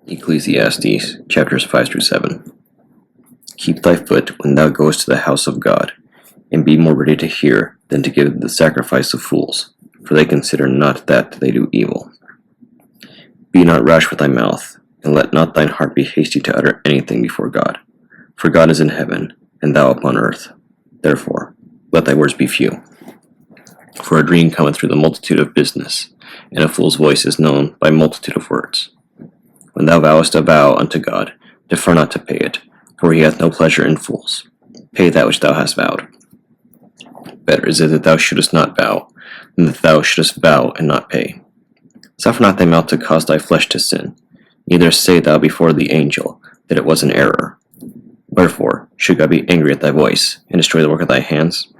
Ecclesiastes chapters 5 through 7. Keep thy foot when thou goest to the house of God, and be more ready to hear than to give the sacrifice of fools, for they consider not that they do evil. Be not rash with thy mouth, and let not thine heart be hasty to utter anything before God. For God is in heaven, and thou upon earth. Therefore, let thy words be few. For a dream cometh through the multitude of business, and a fool's voice is known by multitude of words. When thou vowest a vow unto God, defer not to pay it, for he hath no pleasure in fools. Pay that which thou hast vowed. Better is it that thou shouldest not vow, than that thou shouldest vow and not pay. Suffer not thy mouth to cause thy flesh to sin, neither say thou before the angel that it was an error. Wherefore should God be angry at thy voice, and destroy the work of thy hands?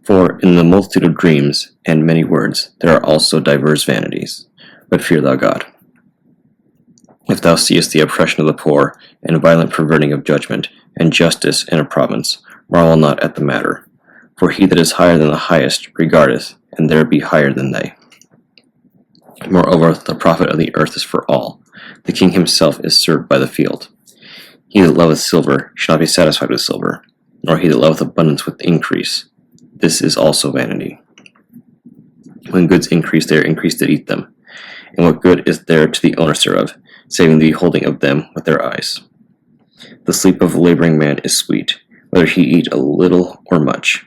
For in the multitude of dreams and many words there are also divers vanities, but fear thou God. If thou seest the oppression of the poor, and violent perverting of judgment, and justice in a province, marvel not at the matter. For he that is higher than the highest regardeth, and there be higher than they. Moreover, the profit of the earth is for all. The king himself is served by the field. He that loveth silver shall not be satisfied with silver, nor he that loveth abundance with increase. This is also vanity. When goods increase, they are increased that eat them. And what good is there to the owners thereof, saving the beholding of them with their eyes? The sleep of a laboring man is sweet, whether he eat a little or much,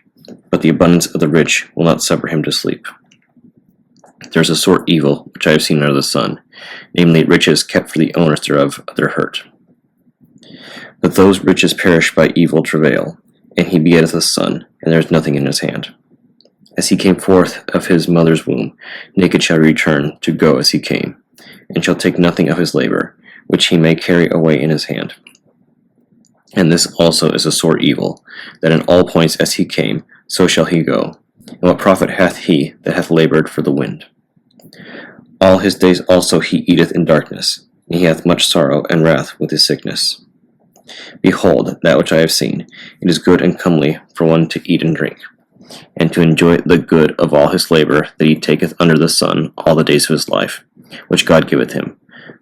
but the abundance of the rich will not suffer him to sleep. There is a sore evil which I have seen under the sun, namely riches kept for the owners thereof of their hurt. But those riches perish by evil travail, and he begetteth a son, and there is nothing in his hand. As he came forth of his mother's womb, naked shall he return to go as he came, and shall take nothing of his labor, which he may carry away in his hand. And this also is a sore evil, that in all points as he came, so shall he go. And what profit hath he that hath labored for the wind? All his days also he eateth in darkness, and he hath much sorrow and wrath with his sickness. Behold, that which I have seen, it is good and comely for one to eat and drink, and to enjoy the good of all his labor that he taketh under the sun all the days of his life, which God giveth him,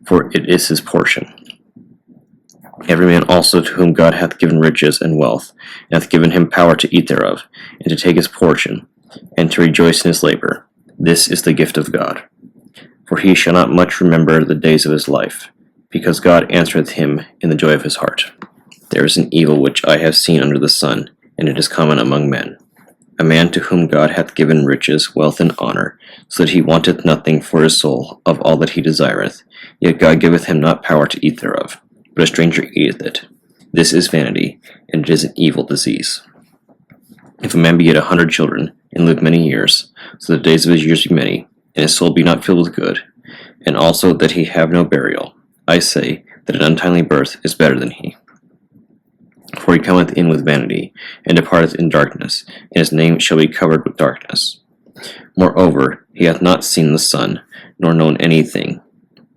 for it is his portion. Every man also to whom God hath given riches and wealth, and hath given him power to eat thereof, and to take his portion, and to rejoice in his labor, this is the gift of God. For he shall not much remember the days of his life, because God answereth him in the joy of his heart. There is an evil which I have seen under the sun, and it is common among men. A man to whom God hath given riches, wealth, and honor, so that he wanteth nothing for his soul of all that he desireth, yet God giveth him not power to eat thereof, but a stranger eateth it. This is vanity, and it is an evil disease. If a man beget 100 children, and live many years, so the days of his years be many, and his soul be not filled with good, and also that he have no burial, I say that an untimely birth is better than he. For he cometh in with vanity, and departeth in darkness, and his name shall be covered with darkness. Moreover, he hath not seen the sun, nor known anything.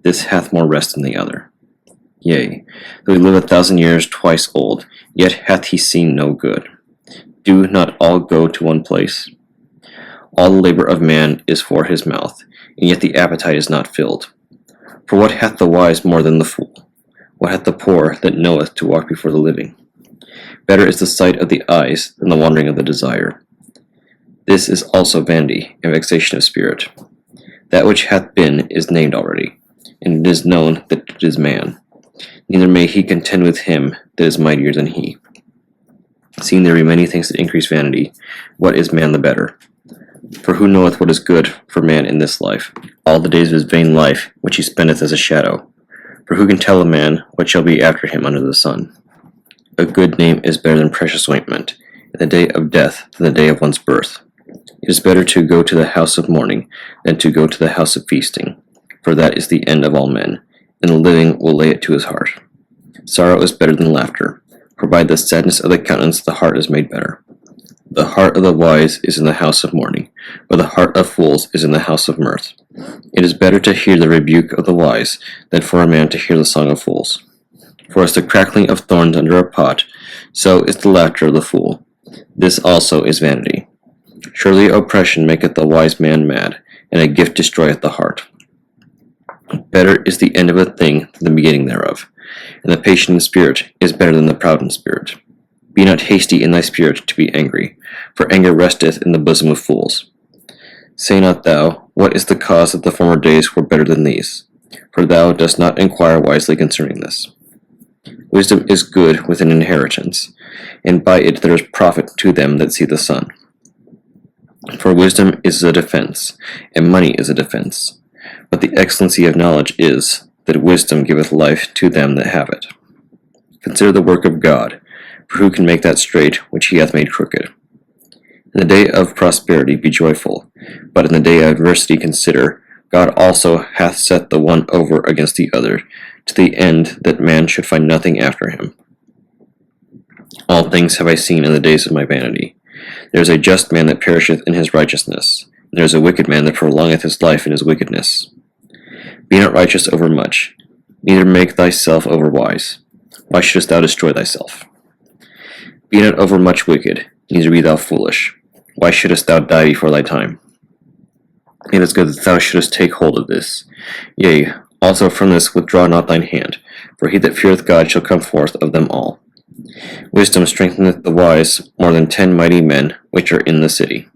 This hath more rest than the other. Yea, though he live 1,000 years twice old, yet hath he seen no good. Do not all go to one place? All the labor of man is for his mouth, and yet the appetite is not filled. For what hath the wise more than the fool? What hath the poor that knoweth to walk before the living? Better is the sight of the eyes than the wandering of the desire. This is also vanity and vexation of spirit. That which hath been is named already, and it is known that it is man. Neither may he contend with him that is mightier than he. Seeing there be many things that increase vanity, what is man the better? For who knoweth what is good for man in this life? All the days of his vain life, which he spendeth as a shadow. For who can tell a man what shall be after him under the sun? A good name is better than precious ointment, in the day of death than the day of one's birth. It is better to go to the house of mourning than to go to the house of feasting, for that is the end of all men, and the living will lay it to his heart. Sorrow is better than laughter, for by the sadness of the countenance the heart is made better. The heart of the wise is in the house of mourning, but the heart of fools is in the house of mirth. It is better to hear the rebuke of the wise than for a man to hear the song of fools. For as the crackling of thorns under a pot, so is the laughter of the fool. This also is vanity. Surely oppression maketh the wise man mad, and a gift destroyeth the heart. Better is the end of a thing than the beginning thereof, and the patient in spirit is better than the proud in spirit. Be not hasty in thy spirit to be angry, for anger resteth in the bosom of fools. Say not thou, what is the cause that the former days were better than these? For thou dost not inquire wisely concerning this. Wisdom is good with an inheritance, and by it there is profit to them that see the sun. For wisdom is a defense, and money is a defense. But the excellency of knowledge is, that wisdom giveth life to them that have it. Consider the work of God, for who can make that straight which he hath made crooked? In the day of prosperity be joyful, but in the day of adversity consider, God also hath set the one over against the other, to the end that man should find nothing after him. All things have I seen in the days of my vanity. There is a just man that perisheth in his righteousness, and there is a wicked man that prolongeth his life in his wickedness. Be not righteous over much, neither make thyself over wise. Why shouldest thou destroy thyself? Be not over much wicked, neither be thou foolish. Why shouldest thou die before thy time? It is good that thou shouldest take hold of this. Yea, also from this withdraw not thine hand, for he that feareth God shall come forth of them all. Wisdom strengtheneth the wise more than 10 mighty men which are in the city.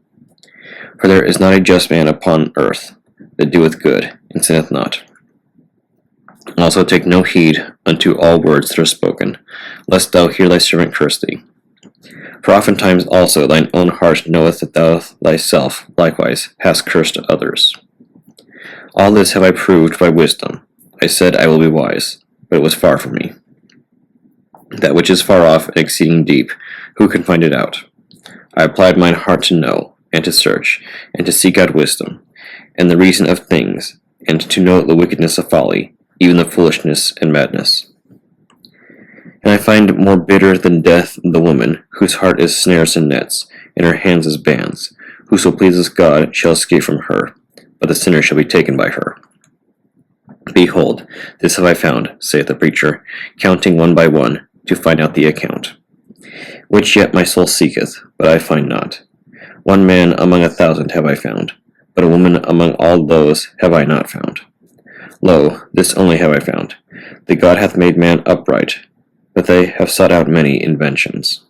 For there is not a just man upon earth that doeth good, and sinneth not. Also take no heed unto all words that are spoken, lest thou hear thy servant curse thee. For oftentimes also thine own heart knoweth that thou thyself likewise hast cursed others. All this have I proved by wisdom. I said I will be wise, but it was far from me. That which is far off and exceeding deep, who can find it out? I applied mine heart to know, and to search, and to seek out wisdom, and the reason of things, and to know the wickedness of folly, even the foolishness and madness. And I find more bitter than death the woman, whose heart is snares and nets, and her hands as bands. Whoso pleases God shall escape from her, but the sinner shall be taken by her. Behold, this have I found, saith the preacher, counting one by one, to find out the account. Which yet my soul seeketh, but I find not. One man among 1,000 have I found, but a woman among all those have I not found. Lo, this only have I found, that God hath made man upright, but they have sought out many inventions.